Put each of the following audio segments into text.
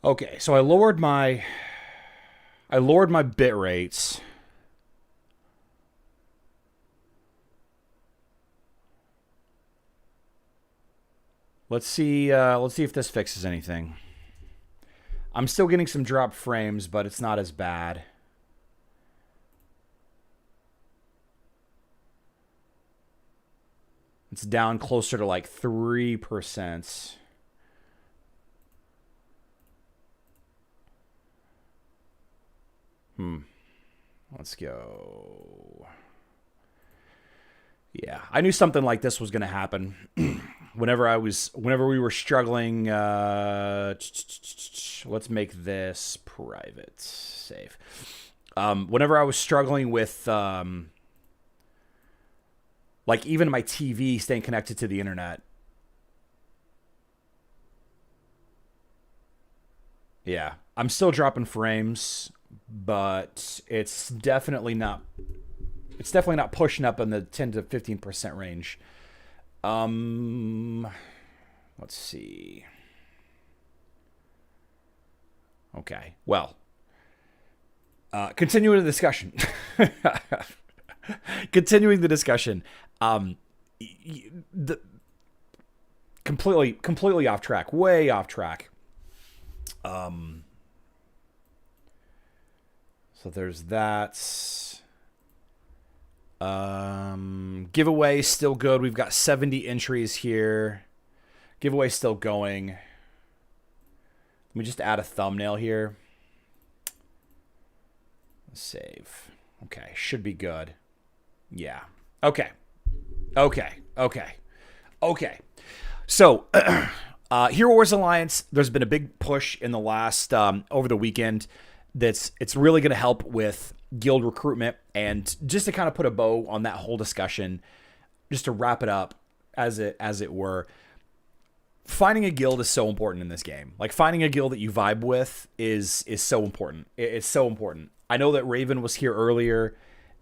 Okay, so I lowered my bit rates. Let's see if this fixes anything. I'm still getting some drop frames, but it's not as bad. It's down closer to like 3%. Let's go. Yeah, I knew something like this was going to happen. Whenever we were struggling, let's make this private, save. Whenever I was struggling with, like even my TV staying connected to the internet. Yeah, I'm still dropping frames, but it's definitely not pushing up in the 10 to 15% range. Um, let's see. Okay. Well, continuing the discussion. Continuing the discussion. Um, the completely off track, way off track. Um, so there's that. Giveaway still good. We've got 70 entries here. Giveaway still going. Let me just add a thumbnail here. Save. Okay, should be good. Yeah. Okay. Okay. Okay. Okay. So, Hero Wars Alliance, there's been a big push in the last, over the weekend it's really going to help with guild recruitment. And just to kind of put a bow on that whole discussion, just to wrap it up as it were, finding a guild is so important in this game. Like finding a guild that you vibe with is so important. It's so important. I know that Raven was here earlier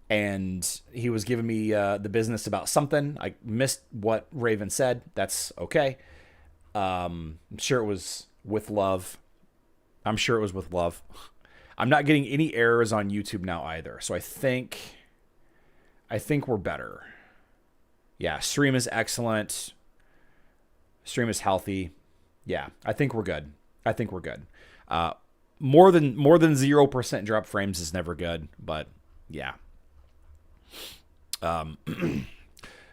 and he was giving me the business about something. I missed what Raven said. That's okay. I'm sure it was with love. I'm sure it was with love. I'm not getting any errors on YouTube now either. So I think we're better. Yeah, stream is excellent. Stream is healthy. Yeah, I think we're good. I think we're good. More than 0% drop frames is never good, but yeah.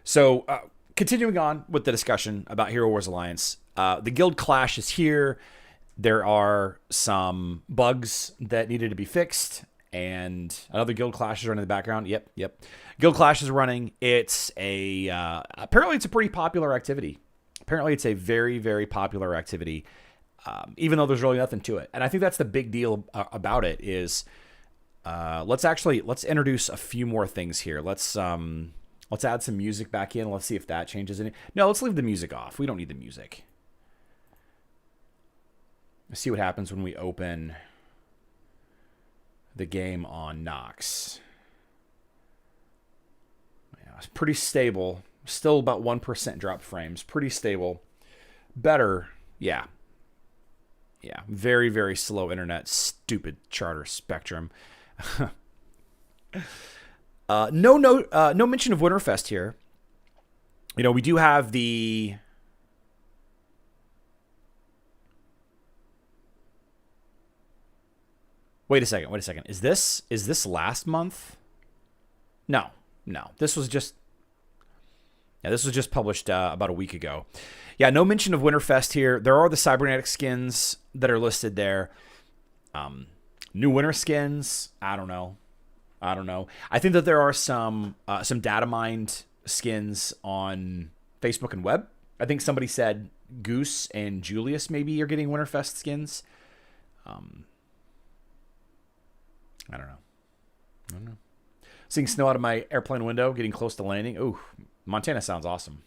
So continuing on with the discussion about Hero Wars Alliance, the guild clash is here. There are some bugs that needed to be fixed, and another guild clash is running in the background. Yep. Guild clash is running. It's apparently it's a pretty popular activity. Apparently it's a very, very popular activity, even though there's really nothing to it. And I think that's the big deal about it is let's introduce a few more things here. Let's add some music back in. Let's see if that changes any. No, let's leave the music off. We don't need the music. Let's see what happens when we open the game on Nox. Yeah, it's pretty stable. Still about 1% drop frames. Pretty stable. Better. Yeah. Yeah. Very, very slow internet. Stupid Charter Spectrum. No mention of Winterfest here. You know, we do have the... Wait a second. Is this last month? No. This was just published about a week ago. Yeah, no mention of Winterfest here. There are the cybernetic skins that are listed there. New winter skins. I don't know. I think that there are some data mined skins on Facebook and web. I think somebody said Goose and Julius maybe are getting Winterfest skins. I don't know. Seeing snow out of my airplane window, getting close to landing. Ooh, Montana sounds awesome.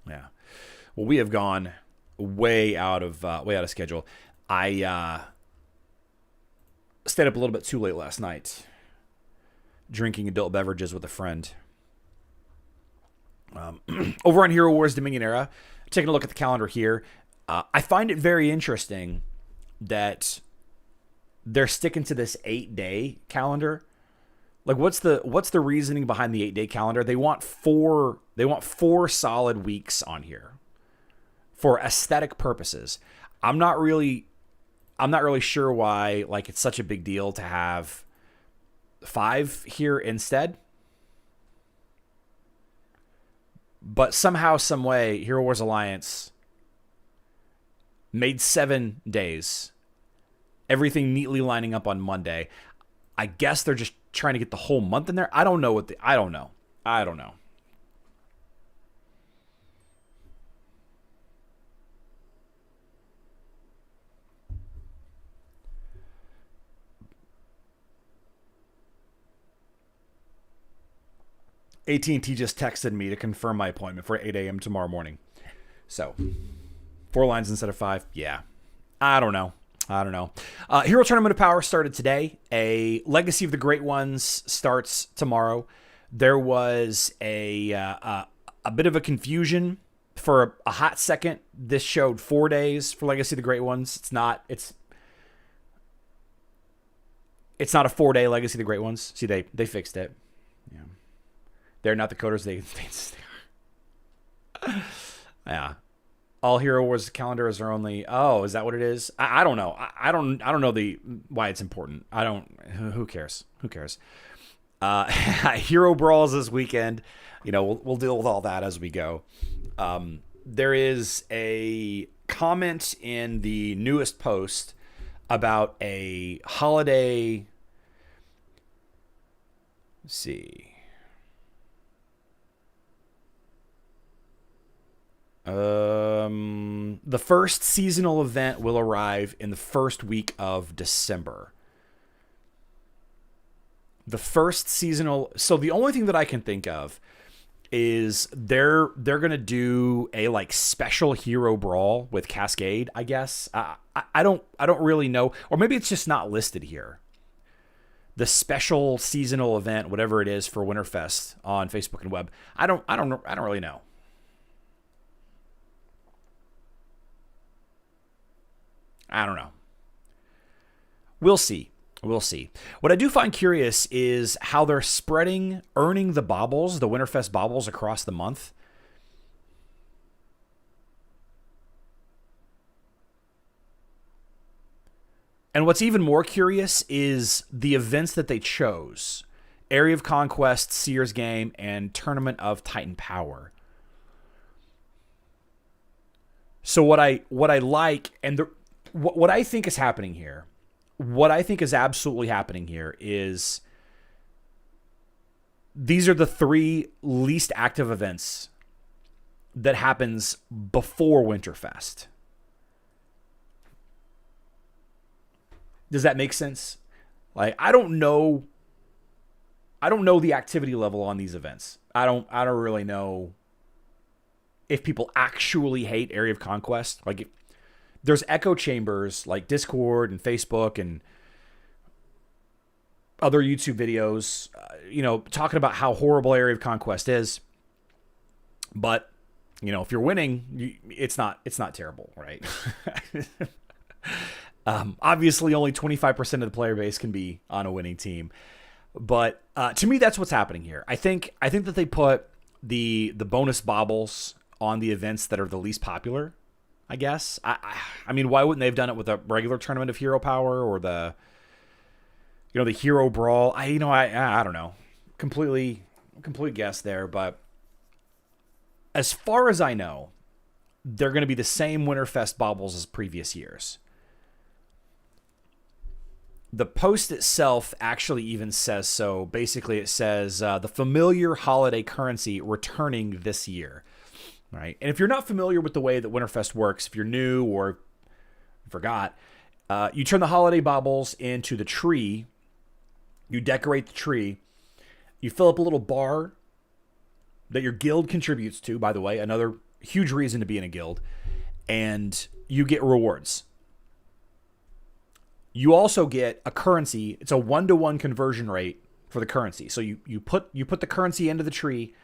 Yeah. Well, we have gone way out of schedule. I stayed up a little bit too late last night, drinking adult beverages with a friend. Over on Hero Wars Dominion Era, taking a look at the calendar here. I find it very interesting that they're sticking to this 8-day calendar. Like, what's the reasoning behind the 8-day calendar? They want four solid weeks on here for aesthetic purposes. I'm not really sure why like it's such a big deal to have 5 here instead. But somehow, some way, Hero Wars Alliance made 7 days. Everything neatly lining up on Monday. I guess they're just trying to get the whole month in there. I don't know. I don't know. AT&T just texted me to confirm my appointment for 8 a.m. tomorrow morning. So, 4 lines instead of 5. Yeah. I don't know. Hero Tournament of Power started today. A Legacy of the Great Ones starts tomorrow. There was a bit of a confusion for a hot second. This showed 4 days for Legacy of the Great Ones. It's not a 4-day Legacy of the Great Ones. See, they fixed it. Yeah. They're not the coders. They are. Yeah. All Hero Wars calendars are only. Oh, is that what it is? I don't know. I don't know why it's important. I don't. Who cares? Hero Brawls this weekend. We'll deal with all that as we go. There is a comment in the newest post about a holiday. Let's see. The first seasonal event will arrive in the first week of December. The first seasonal. So the only thing that I can think of is they're gonna do a like special hero brawl with Cascade. I guess I don't really know, or maybe it's just not listed here. The special seasonal event, whatever it is for Winterfest on Facebook and web. I don't really know. I don't know. We'll see. What I do find curious is how they're earning the baubles, the Winterfest baubles across the month. And what's even more curious is the events that they chose. Area of Conquest, Seer's Game, and Tournament of Titan Power. So what I like, and what I think is happening here, what I think is absolutely happening here is these are the 3 least active events that happens before Winterfest. Does that make sense? Like, I don't know the activity level on these events. I don't really know if people actually hate Area of Conquest. Like, there's echo chambers like Discord and Facebook and other YouTube videos, talking about how horrible Area of Conquest is. But, if you're winning, it's not terrible, right? Obviously, only 25% of the player base can be on a winning team. But to me, that's what's happening here. I think that they put the bonus baubles on the events that are the least popular, I guess. I mean, why wouldn't they have done it with a regular tournament of hero power or the hero brawl? I don't know. Complete guess there. But as far as I know, they're going to be the same Winterfest baubles as previous years. The post itself actually even says so. Basically, it says the familiar holiday currency returning this year. Right. And if you're not familiar with the way that Winterfest works, if you're new or forgot, you turn the holiday baubles into the tree. You decorate the tree. You fill up a little bar that your guild contributes to, by the way, another huge reason to be in a guild. And you get rewards. You also get a currency. It's a 1-to-1 conversion rate for the currency. So you put the currency into the tree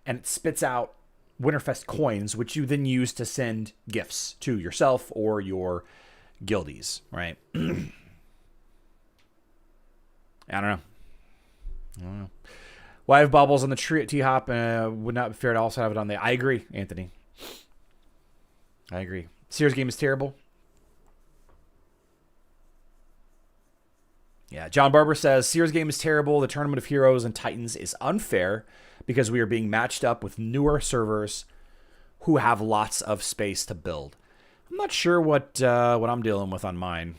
and it spits out Winterfest coins, which you then use to send gifts to yourself or your guildies, right? I don't know. Why have baubles on the tree at T-Hop? Would not be fair to also have it on there. I agree, Anthony. I agree. Sears game is terrible. Yeah, John Barber says, Sears game is terrible. The Tournament of Heroes and Titans is unfair because we are being matched up with newer servers who have lots of space to build. I'm not sure what I'm dealing with on mine.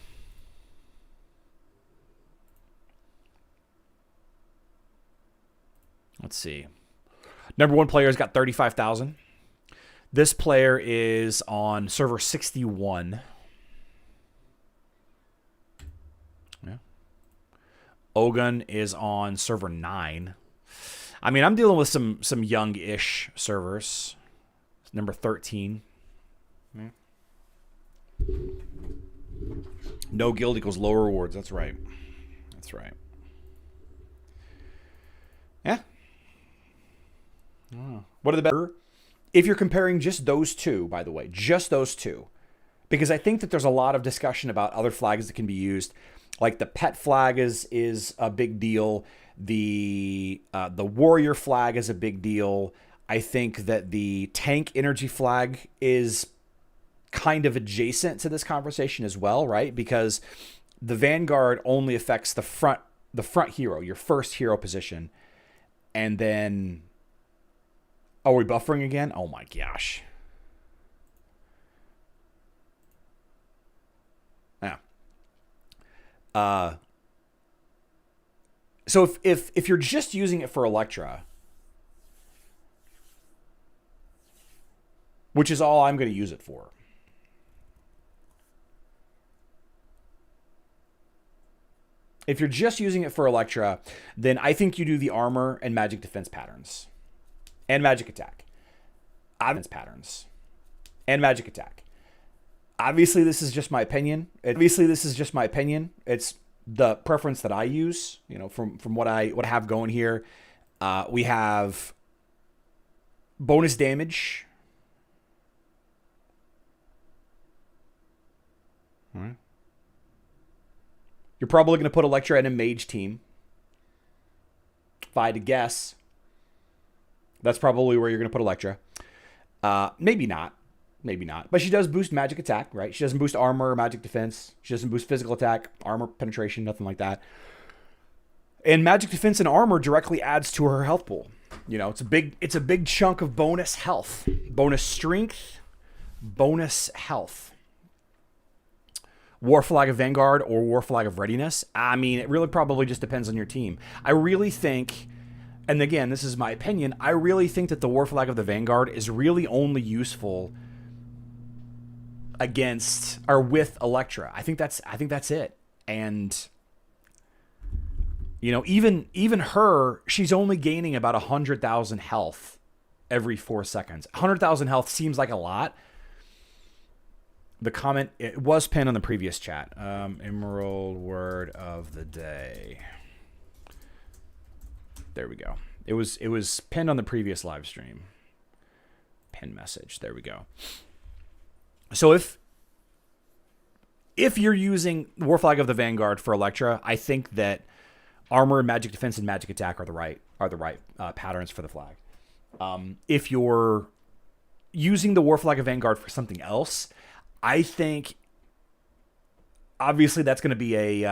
Let's see. Number one player's got 35,000. This player is on server 61. Yeah. Ogun is on server 9. I mean, I'm dealing with some young-ish servers. Number 13. Yeah. No guild equals low rewards. That's right. That's right. Yeah. Oh. What are the better? If you're comparing just those two, by the way, just those two, because I think that there's a lot of discussion about other flags that can be used, like the pet flag is a big deal. The warrior flag is a big deal. I think that the tank energy flag is kind of adjacent to this conversation as well, right? Because the Vanguard only affects the front hero, your first hero position, and then. Oh, are we buffering again? Oh my gosh. Yeah. So if you're just using it for Electra, which is all I'm going to use it for. If you're just using it for Electra, then I think you do the armor and magic defense patterns. And magic attack. Patterns. And magic attack. Obviously, this is just my opinion. It's the preference that I use, from what I have going here. We have bonus damage. All right. You're probably going to put Electra in a mage team. If I had to guess. That's probably where you're going to put Electra. Maybe not. But she does boost magic attack, right? She doesn't boost armor or magic defense. She doesn't boost physical attack, armor penetration, nothing like that. And magic defense and armor directly adds to her health pool. It's a big chunk of bonus health, bonus strength, bonus health. War Flag of Vanguard or War Flag of Readiness. I mean, it really probably just depends on your team. I really think. And again, this is my opinion. I really think that the War Flag of the Vanguard is really only useful against or with Electra. I think that's it. And even her, she's only gaining about 100,000 health every 4 seconds. 100,000 health seems like a lot. The comment, it was pinned on the previous chat. Emerald word of the day. There we go. It was pinned on the previous live stream. Pin message. There we go. So if you're using War Flag of the Vanguard for Electra, I think that armor, magic defense, and magic attack are the right patterns for the flag. If you're using the War Flag of Vanguard for something else, I think obviously that's going to be a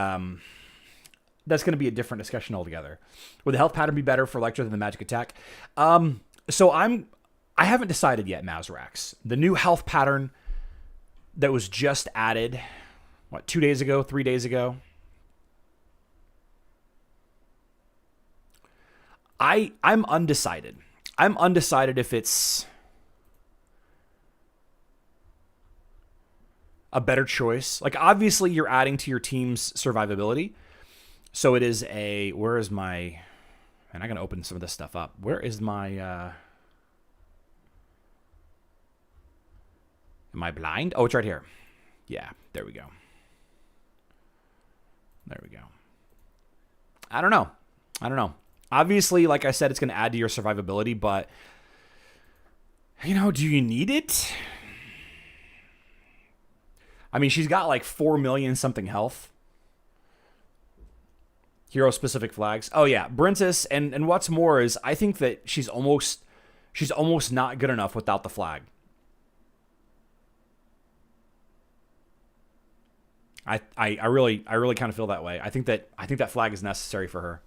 different discussion altogether. Would the health pattern be better for Electra than the magic attack? So I haven't decided yet, Mazrax. The new health pattern that was just added, 2 days ago, 3 days ago? I'm undecided. I'm undecided if it's a better choice. Like, obviously, you're adding to your team's survivability. So it is where is my, and I'm going to open some of this stuff up. Where is my, am I blind? Oh, it's right here. Yeah, there we go. There we go. I don't know. Obviously, like I said, it's going to add to your survivability, but Do you need it? I mean, she's got like 4 million something health. Hero specific flags. Oh yeah, Brentis, and what's more is I think that she's almost not good enough without the flag. I really kind of feel that way. I think that flag is necessary for her.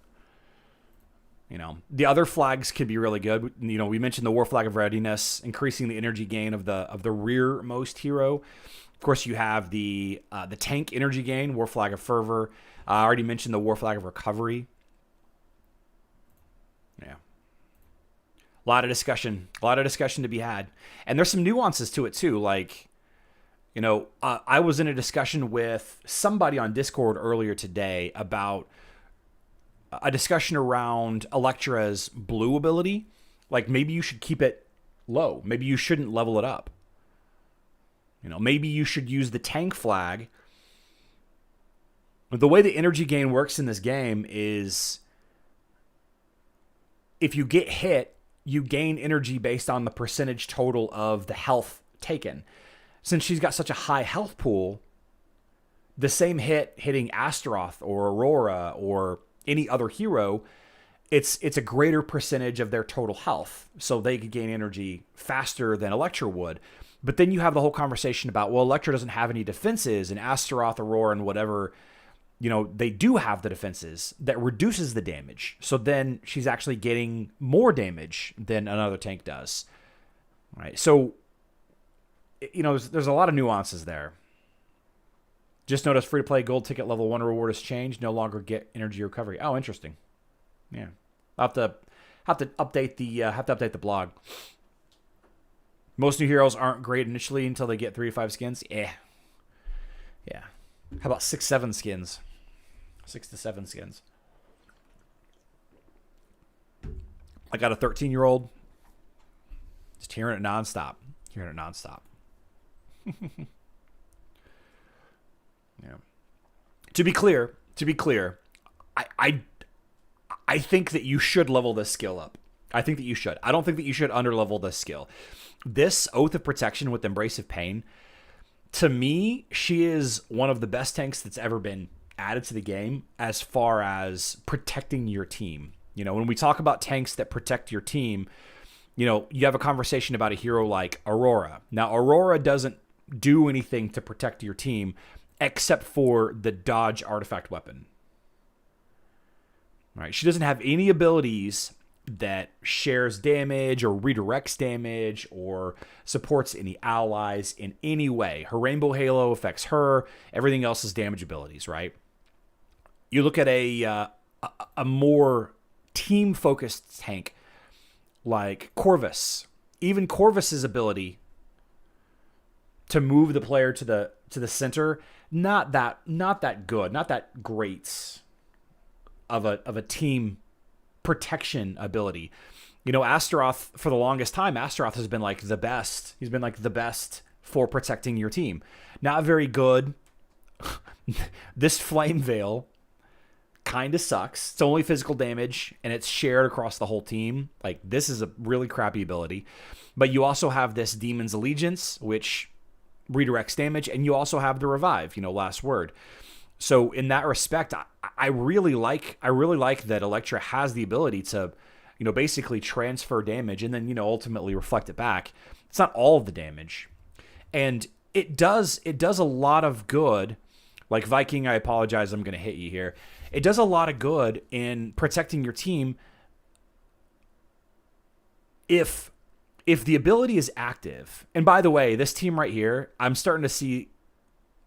The other flags could be really good. We mentioned the War Flag of Readiness, increasing the energy gain of the rearmost hero. Of course, you have the tank energy gain, War Flag of Fervor. I already mentioned the War Flag of Recovery. Yeah. A lot of discussion to be had. And there's some nuances to it too. Like, I was in a discussion with somebody on Discord earlier today about a discussion around Electra's blue ability. Like, maybe you should keep it low. Maybe you shouldn't level it up. Maybe you should use the tank flag. The way the energy gain works in this game is if you get hit, you gain energy based on the percentage total of the health taken. Since she's got such a high health pool, the same hitting Astaroth or Aurora or any other hero, it's a greater percentage of their total health. So they could gain energy faster than Electra would. But then you have the whole conversation about, well, Electra doesn't have any defenses, and Astaroth, Aurora, and whatever, they do have the defenses that reduces the damage. So then she's actually getting more damage than another tank does. Right? So, there's a lot of nuances there. Just notice free-to-play gold ticket level 1 reward has changed. No longer get energy recovery. Oh, interesting. Yeah. I'll have to update the blog. Most new heroes aren't great initially until they get 3 to 5 skins. Yeah. How about 6-7 skins? 6 to 7 skins. I got a 13-year-old just hearing it nonstop. Yeah. To be clear, I think that you should level this skill up. I think that you should. I don't think that you should underlevel this skill. This Oath of Protection with Embrace of Pain, to me, she is one of the best tanks that's ever been added to the game as far as protecting your team. When we talk about tanks that protect your team, you have a conversation about a hero like Aurora. Now, Aurora doesn't do anything to protect your team except for the dodge artifact weapon. Right? She doesn't have any abilities that shares damage or redirects damage or supports any allies in any way. Her Rainbow Halo affects her. Everything else is damage abilities, right? You look at a more team-focused tank like Corvus. Even Corvus's ability to move the player to the center, not that good, not that great of a team protection ability. Astaroth, for the longest time, Astaroth has been like the best. He's been like the best for protecting your team. Not very good. This Flame Veil kind of sucks. It's only physical damage, and it's shared across the whole team. Like, this is a really crappy ability. But you also have this Demon's Allegiance, which redirects damage, and you also have the Revive, Last Word. So in that respect, I really like that Electra has the ability to, basically transfer damage and then, ultimately reflect it back. It's not all of the damage. And it does a lot of good. Like Viking, I apologize, I'm going to hit you here. It does a lot of good in protecting your team if the ability is active. And by the way, this team right here, I'm starting to see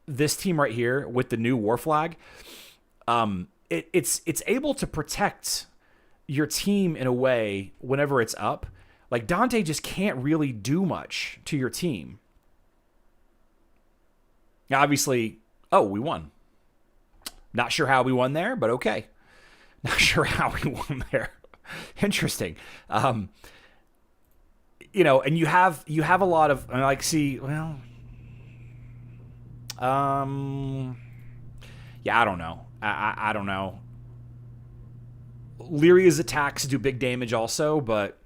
this team right here with the new War Flag. It's able to protect your team in a way whenever it's up. Like, Dante just can't really do much to your team. Now, obviously, we won. Not sure how we won there, but okay. Not sure how we won there. Interesting. And you have a lot of, yeah, I don't know. I don't know. Lyria's attacks do big damage also, but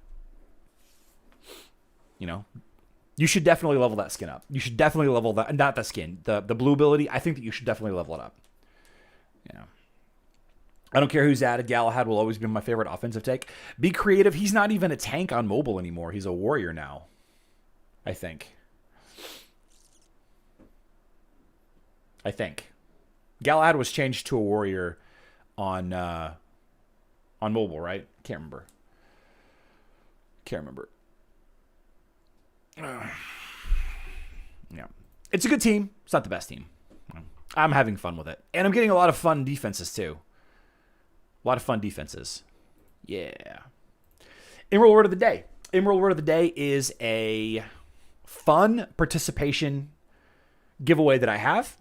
You know, you should definitely level that skin up. You should definitely level that, not the skin, the blue ability. I think that you should definitely level it up. Yeah. I don't care who's added. Galahad will always be my favorite offensive take. Be creative. He's not even a tank on mobile anymore. He's a warrior now, I think. Galahad was changed to a warrior on mobile, right? Can't remember. Yeah. It's a good team. It's not the best team. I'm having fun with it. And I'm getting a lot of fun defenses, too. A lot of fun defenses. Yeah. Emerald Word of the Day. Emerald Word of the Day is a fun participation giveaway that I have.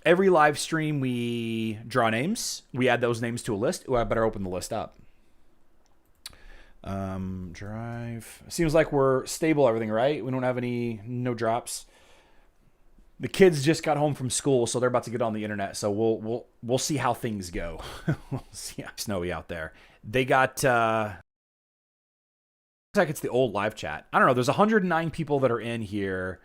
Every live stream, we draw names. We add those names to a list. Oh, I better open the list up. Drive. Seems like we're stable, everything, right? We don't have no drops. The kids just got home from school, so they're about to get on the internet. So we'll see how things go. We'll see how snowy out there. They got looks like it's the old live chat. I don't know. There's 109 people that are in here,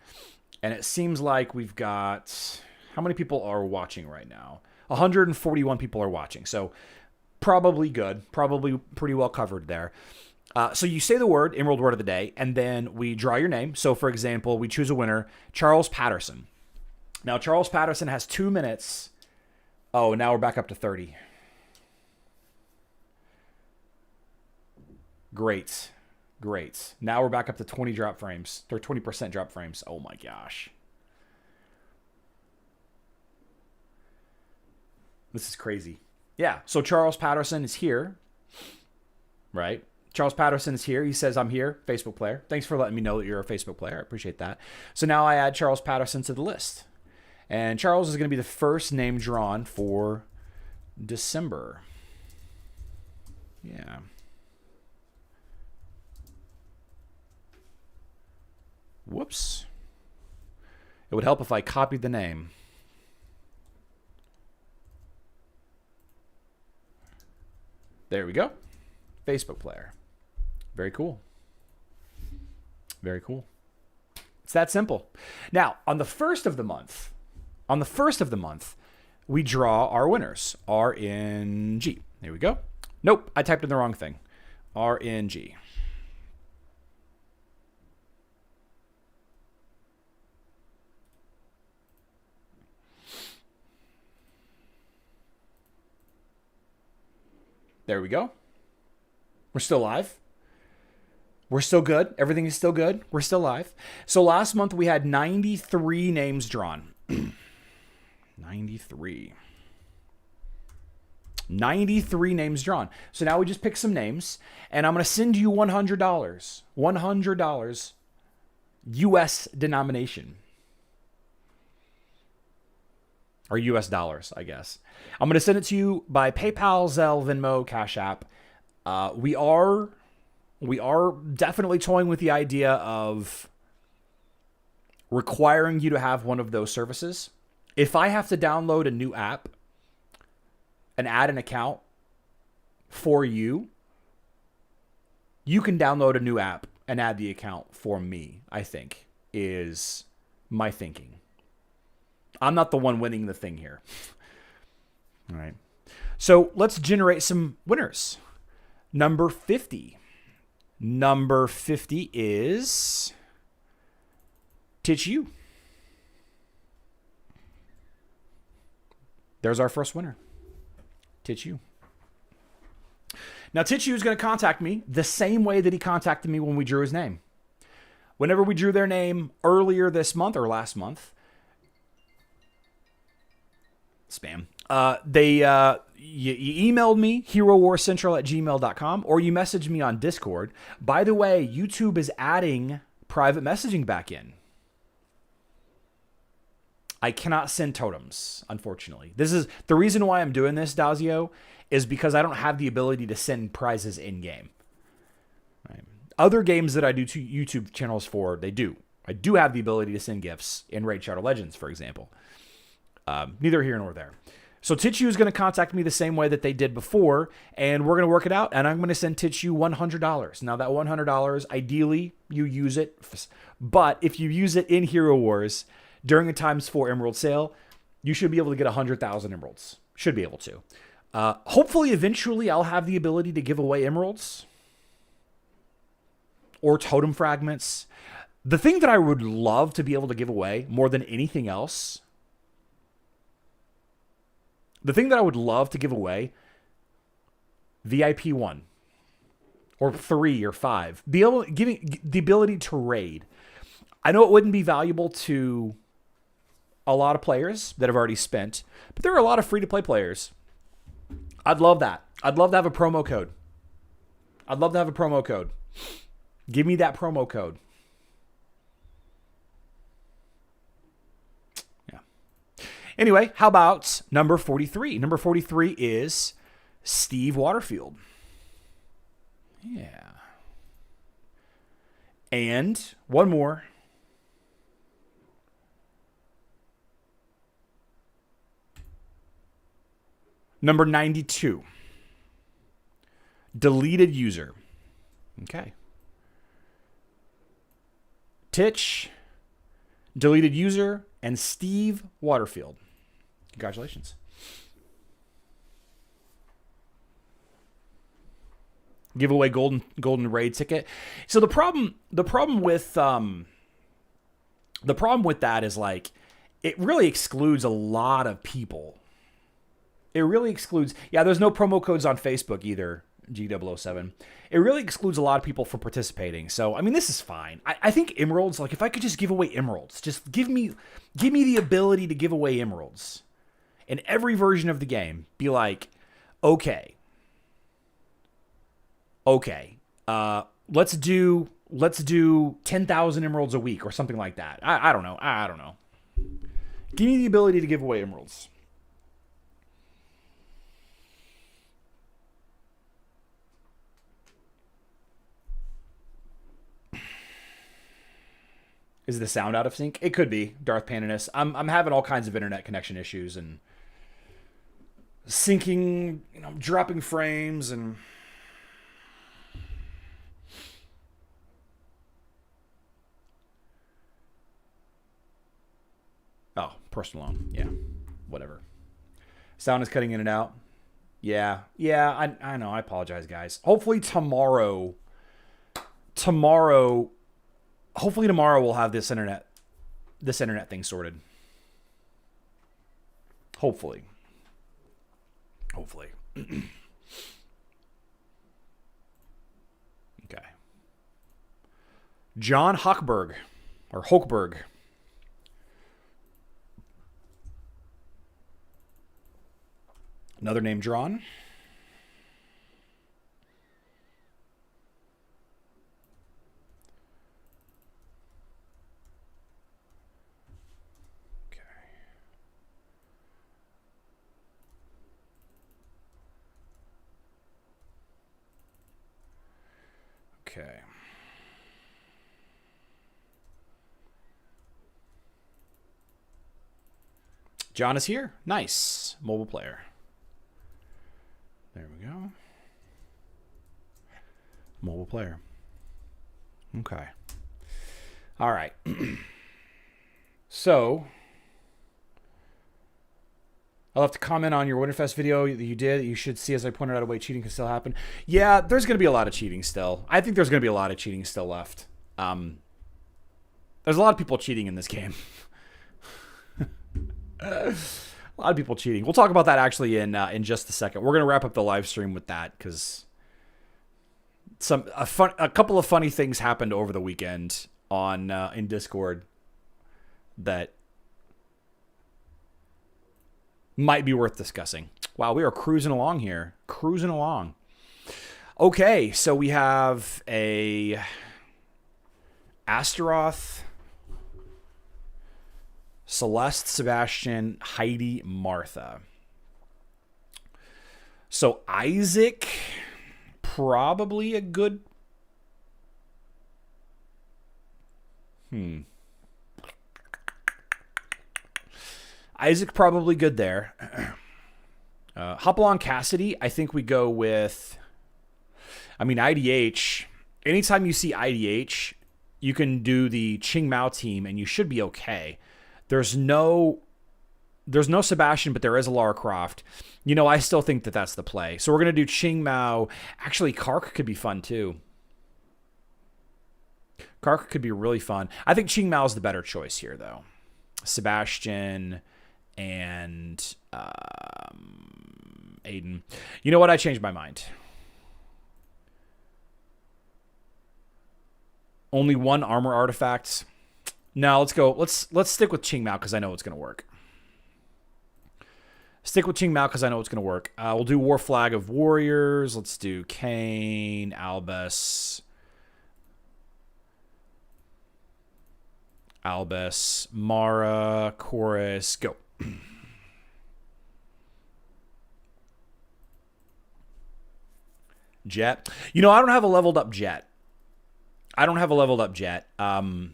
and it seems like we've got, how many people are watching right now? 141 people are watching. So probably good. Probably pretty well covered there. So you say the word, Emerald Word of the Day, and then we draw your name. So, for example, we choose a winner, Charles Patterson. Now, Charles Patterson has 2 minutes. Oh, now we're back up to 30. Great. Now we're back up to 20 drop frames, or 20% drop frames. Oh, my gosh. This is crazy. Yeah, so Charles Patterson is here, right? Charles Patterson is here. He says, I'm here, Facebook player. Thanks for letting me know that you're a Facebook player. I appreciate that. So now I add Charles Patterson to the list. And Charles is going to be the first name drawn for December. Yeah. Whoops. It would help if I copied the name. There we go. Facebook player. Very cool. Very cool. It's that simple. Now, on the first of the month, we draw our winners. RNG. There we go. Nope, I typed in the wrong thing. RNG. There we go. We're still live. We're still good. Everything is still good. We're still live. So last month we had 93 names drawn. 93 names drawn. So now we just pick some names, and I'm going to send you $100. $100 US denomination. Or US dollars, I guess. I'm going to send it to you by PayPal, Zelle, Venmo, Cash App. We are definitely toying with the idea of requiring you to have one of those services. If I have to download a new app and add an account for you, you can download a new app and add the account for me, I think, is my thinking. I'm not the one winning the thing here. All right. So let's generate some winners. Number 50. Number 50 is Titchu. There's our first winner. Titchu. Now, Titchu is going to contact me the same way that he contacted me when we drew his name. Whenever we drew their name earlier this month or last month, spam. You emailed me, herowarcentral@gmail.com, or you messaged me on Discord. By the way, YouTube is adding private messaging back in. I cannot send totems, unfortunately. This is the reason why I'm doing this, Dazio, is because I don't have the ability to send prizes in-game. Right. Other games that I do YouTube channels for, they do. I do have the ability to send gifts in Raid Shadow Legends, for example. Neither here nor there. So Titchu is going to contact me the same way that they did before, and we're going to work it out, and I'm going to send Titchu $100. Now, that $100, ideally, you use it, but if you use it in Hero Wars during a ×4 emerald sale, you should be able to get 100,000 emeralds. Should be able to. Hopefully, eventually, I'll have the ability to give away emeralds or totem fragments. The thing that I would love to be able to give away more than anything else, VIP 1 or 3 or 5, giving the ability to raid. I know it wouldn't be valuable to a lot of players that have already spent, but there are a lot of free-to-play players. I'd love that. I'd love to have a promo code. Give me that promo code. Yeah. Anyway, how about number 43? Number 43 is Steve Waterfield. Yeah. And one more. Number 92. Deleted user. Okay. Titch, deleted user, and Steve Waterfield. Congratulations. Giveaway golden raid ticket. So the problem with that is, like, it really excludes a lot of people. It really excludes. Yeah, there's no promo codes on Facebook either. G007. It really excludes a lot of people from participating. So, I mean, this is fine. I think emeralds, like, if I could just give away emeralds, just give me the ability to give away emeralds in every version of the game. Be like, okay, let's do 10,000 emeralds a week or something like that. I don't know. Give me the ability to give away emeralds. Is the sound out of sync? It could be. Darth Paninus. I'm having all kinds of internet connection issues and syncing, dropping frames and personal loan. Yeah. Whatever. Sound is cutting in and out. Yeah. I know. I apologize, guys. Hopefully tomorrow we'll have this internet thing sorted. Hopefully. Okay. John Hochberg. Another name drawn. Okay. John is here. Nice. Mobile player. There we go. Mobile player. Okay. All right. So, I'll have to comment on your Winterfest video that you did. You should see, as I pointed out, a way cheating can still happen. Yeah, there's going to be a lot of cheating still. I think there's going to be a lot of cheating still left. There's a lot of people cheating in this game. A lot of people cheating. We'll talk about that actually in just a second. We're going to wrap up the live stream with that because a couple of funny things happened over the weekend on in Discord that might be worth discussing. Wow, we are cruising along here. Okay, so we have a Astaroth, Celeste, Sebastian, Heidi, Martha. So Isaac, probably a good... Isaac probably good there. Hopalong Cassidy, I think we go with, I mean, IDH. Anytime you see IDH, you can do the Ching Mao team, and you should be okay. There's no Sebastian, but there is a Lara Croft. You know, I still think that that's the play. So we're going to do Ching Mao. Actually, Kark could be fun, too. Kark could be really fun. I think Ching Mao is the better choice here, though. Sebastian and Aiden. You know what? I changed my mind. Only one armor artifact. No, let's go. Let's stick with Ching Mao because I know it's going to work. Stick with Ching Mao because I know it's going to work. We'll do War Flag of Warriors. Let's do Kane, Albus, Mara, Chorus. Go. Jet. You know, I don't have a leveled up Jet. But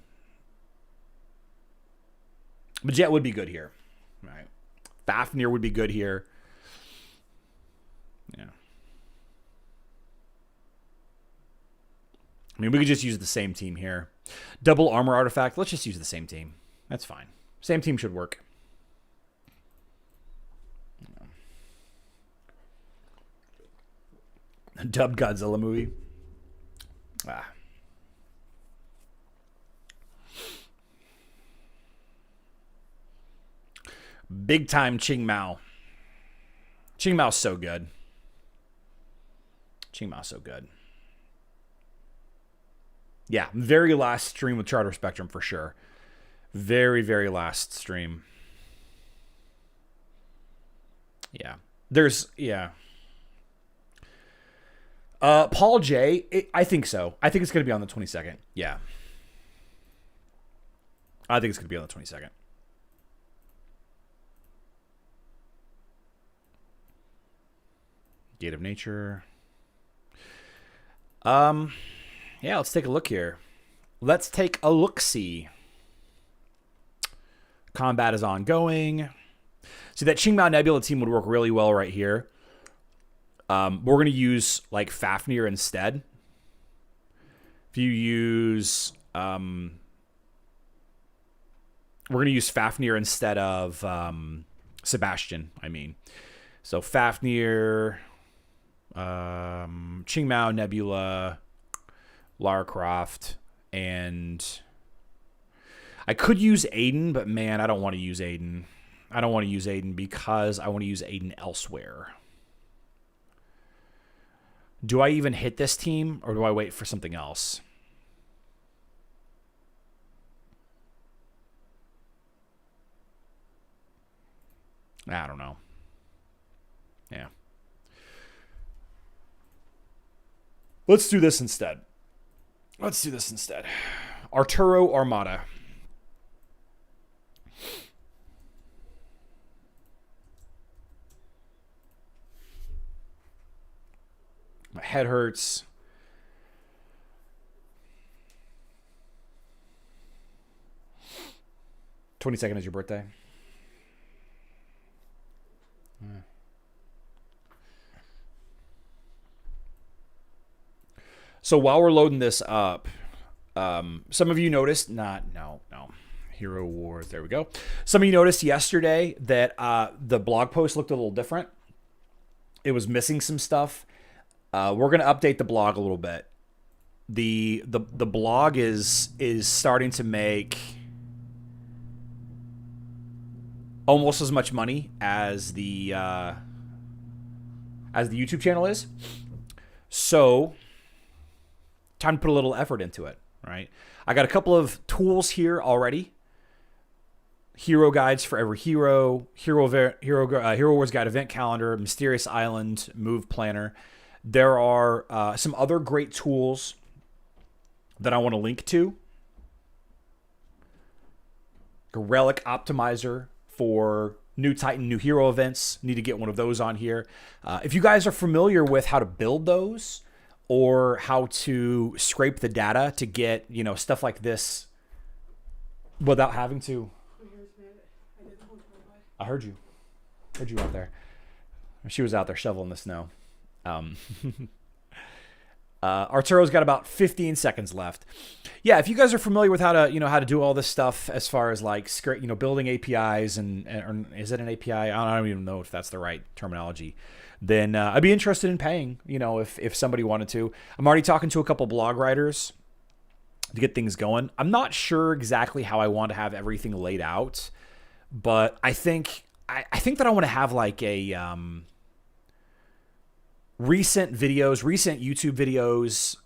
Jet would be good here. All right. Fafnir would be good here. Yeah. I mean, we could just use the same team here. Double armor artifact. Let's just use the same team. That's fine. Same team should work. Dubbed Godzilla movie. Big time Ching Mao. Ching Mao's so good. Yeah, very last stream with Charter Spectrum for sure. Very, very last stream. Yeah. Paul J, I think so. I think it's going to be on the 22nd. Yeah. I think it's going to be on the 22nd. Gate of Nature. Yeah, let's take a look here. Let's take a look-see. Combat is ongoing. See, that Qingmao Nebula team would work really well right here. We're going to use, like, Fafnir instead. If you use... we're going to use Fafnir instead of Sebastian, I mean. So Fafnir, Qingmao Nebula, Lara Croft, and I could use Aiden, but man, I don't want to use Aiden. I don't want to use Aiden because I want to use Aiden elsewhere. Do I even hit this team, or do I wait for something else? I don't know. Yeah. Let's do this instead. Arturo Armada. My head hurts. $22nd is your birthday. So while we're loading this up, some of you noticed, no, Hero Wars, there we go. Some of you noticed yesterday that the blog post looked a little different. It was missing some stuff. We're going to update the blog a little bit. The blog is starting to make almost as much money as the YouTube channel is. So time to put a little effort into it, right? I got a couple of tools here already. Hero guides for every hero, Hero Wars Guide event calendar, Mysterious Island, Move Planner. There are some other great tools that I want to link to. A Relic Optimizer for new Titan, new hero events. Need to get one of those on here. If you guys are familiar with how to build those or how to scrape the data to get, stuff like this without having to... I heard you. Heard you out there. She was out there shoveling the snow. Um, Arturo's got about 15 seconds left. Yeah, if you guys are familiar with how to do all this stuff as far as like building APIs and or is it an API? I don't even know if that's the right terminology. Then I'd be interested in paying. If somebody wanted to. I'm already talking to a couple blog writers to get things going. I'm not sure exactly how I want to have everything laid out, but I think that I want to have like a recent YouTube videos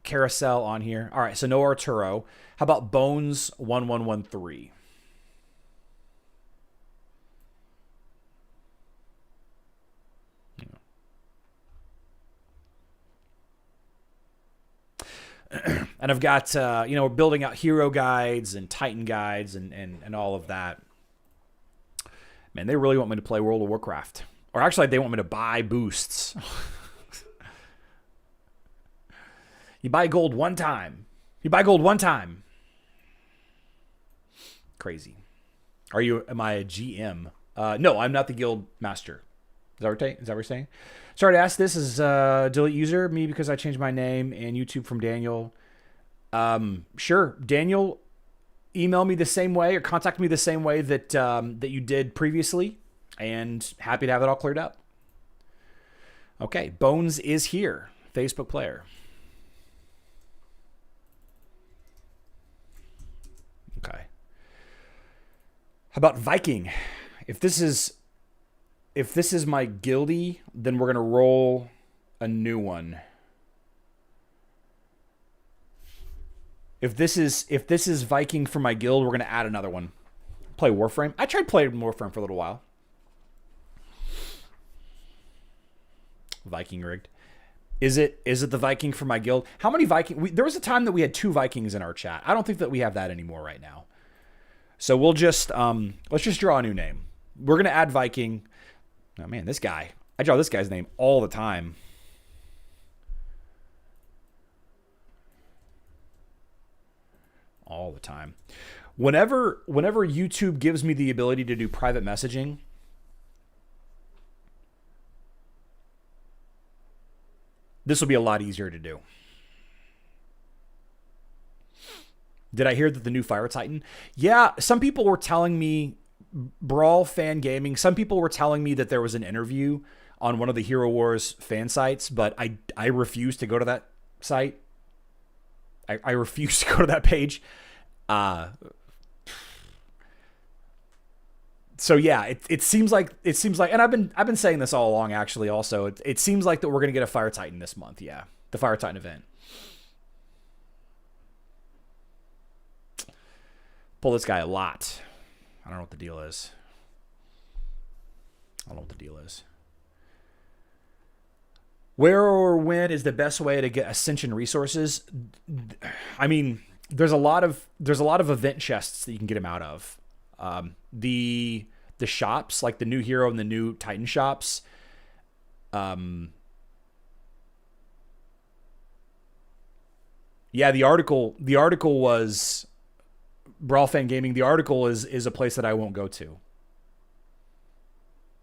carousel on here. All right, so no Arturo. How about Bones 1113? And I've got we're building out hero guides and Titan guides and all of that. Man, they really want me to play World of Warcraft. Or actually, they want me to buy boosts. You buy gold one time. Crazy. Am I a GM? No, I'm not the guild master. Is that what you're saying? Sorry to ask this. Is delete user me because I changed my name and YouTube from Daniel? Sure. Daniel, email me the same way or contact me the same way that you did previously. And happy to have it all cleared up. Okay, Bones is here. Facebook player. Okay. How about Viking? If this is my guildie, then we're gonna roll a new one. If this is Viking for my guild, we're gonna add another one. Play Warframe. I tried playing Warframe for a little while. Viking rigged. Is it the Viking for my guild? How many Viking? There was a time that we had 2 Vikings in our chat. I don't think that we have that anymore right now. So we'll just let's just draw a new name. We're gonna add Viking. Oh man, this guy. I draw this guy's name all the time. All the time. Whenever YouTube gives me the ability to do private messaging, this will be a lot easier to do. Did I hear that the new Fire Titan? Yeah, some people were telling me, Brawl Fan Gaming, some people were telling me that there was an interview on one of the Hero Wars fan sites, but I refuse to go to that site. I refuse to go to that page. So yeah, it seems like, and I've been saying this all along actually. Also, it seems like that we're gonna get a Fire Titan this month. Yeah, the Fire Titan event. Pull this guy a lot. I don't know what the deal is. Where or when is the best way to get Ascension resources? I mean, there's a lot of event chests that you can get them out of. The shops, like the new hero and the new Titan shops. Yeah, the article was Brawl Fan Gaming. The article is a place that I won't go to.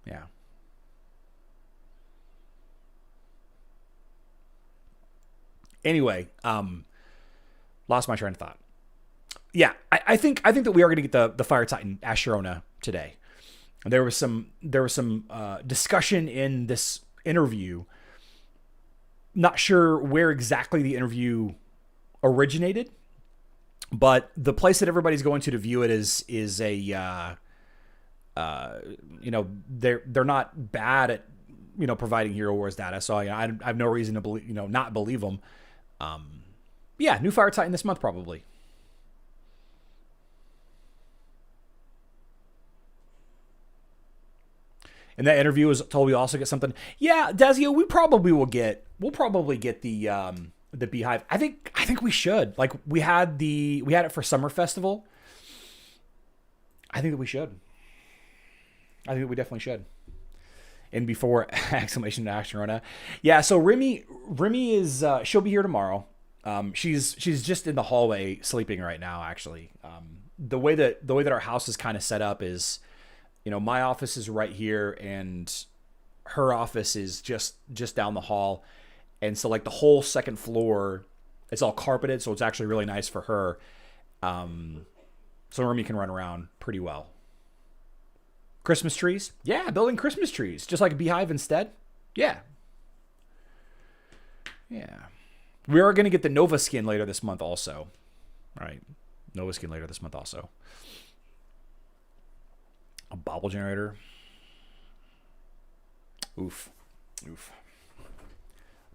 Yeah. Anyway, lost my train of thought. Yeah, I think that we are going to get the Fire Titan Asherona today. There was some discussion in this interview. Not sure where exactly the interview originated, but the place that everybody's going to view it is a they're not bad at providing Hero Wars data. So I have no reason to believe not believe them. Yeah, new Fire Titan this month probably. And that interview was told we also get something. Yeah, Dazio, we'll probably get the Beehive. I think we should. Like we had it for Summer Festival. I think that we should. I think that we definitely should. And before exclamation Asherona. Yeah, so Remy is she'll be here tomorrow. She's just in the hallway sleeping right now actually. The way that our house is kind of set up is my office is right here and her office is just down the hall. And so like the whole second floor, it's all carpeted. So it's actually really nice for her. So Remy can run around pretty well. Christmas trees. Yeah. Building Christmas trees, just like a beehive instead. Yeah. Yeah. We are going to get the Nova skin later this month also. All right. Nova skin later this month also. A bobble generator. Oof. Oof.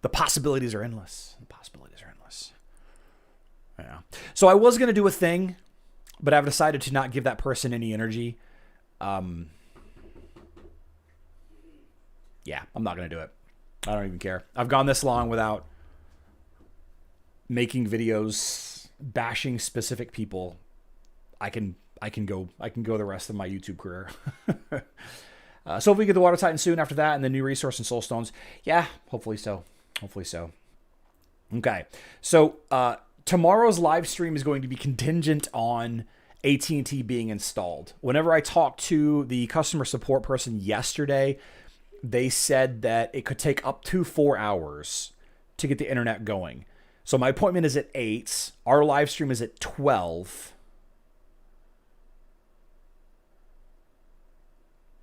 The possibilities are endless. The possibilities are endless. Yeah. So I was going to do a thing, but I've decided to not give that person any energy. Yeah, I'm not going to do it. I don't even care. I've gone this long without making videos bashing specific people. I can go the rest of my YouTube career. So if we get the Water Titan soon after that and the new resource and soul stones, yeah, hopefully so. Hopefully so. Okay. So tomorrow's live stream is going to be contingent on AT&T being installed. Whenever I talked to the customer support person yesterday, they said that it could take up to 4 hours to get the internet going. So my appointment is at 8. Our live stream is at 12.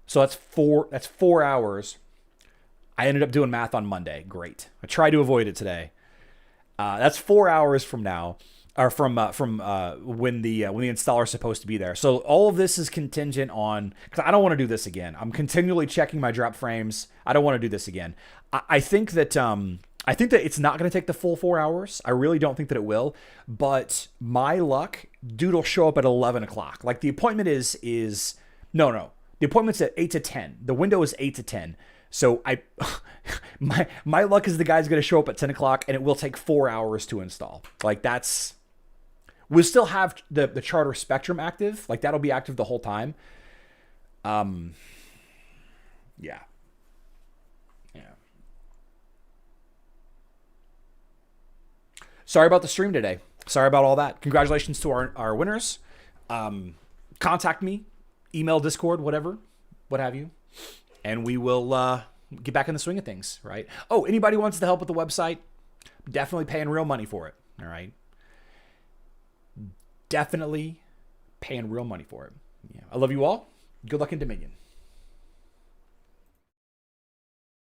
So that's 4 hours. I ended up doing math on Monday. Great. I tried to avoid it today. That's 4 hours from now, or from when the installer is supposed to be there. So all of this is contingent on, because I don't want to do this again. I'm continually checking my drop frames. I don't want to do this again. I think that it's not going to take the full 4 hours. I really don't think that it will. But my luck, dude will show up at 11 o'clock. Like the appointment is no. The appointment's at 8 to 10. The window is 8 to 10. So my luck is the guy's going to show up at 10 o'clock and it will take 4 hours to install. Like we'll still have the Charter Spectrum active. Like that'll be active the whole time. Yeah. Sorry about the stream today. Sorry about all that. Congratulations to our winners. Contact me. Email, Discord, whatever, what have you. And we will get back in the swing of things, right? Oh, anybody wants to help with the website? Definitely paying real money for it, all right? Definitely paying real money for it. Yeah. I love you all. Good luck in Dominion.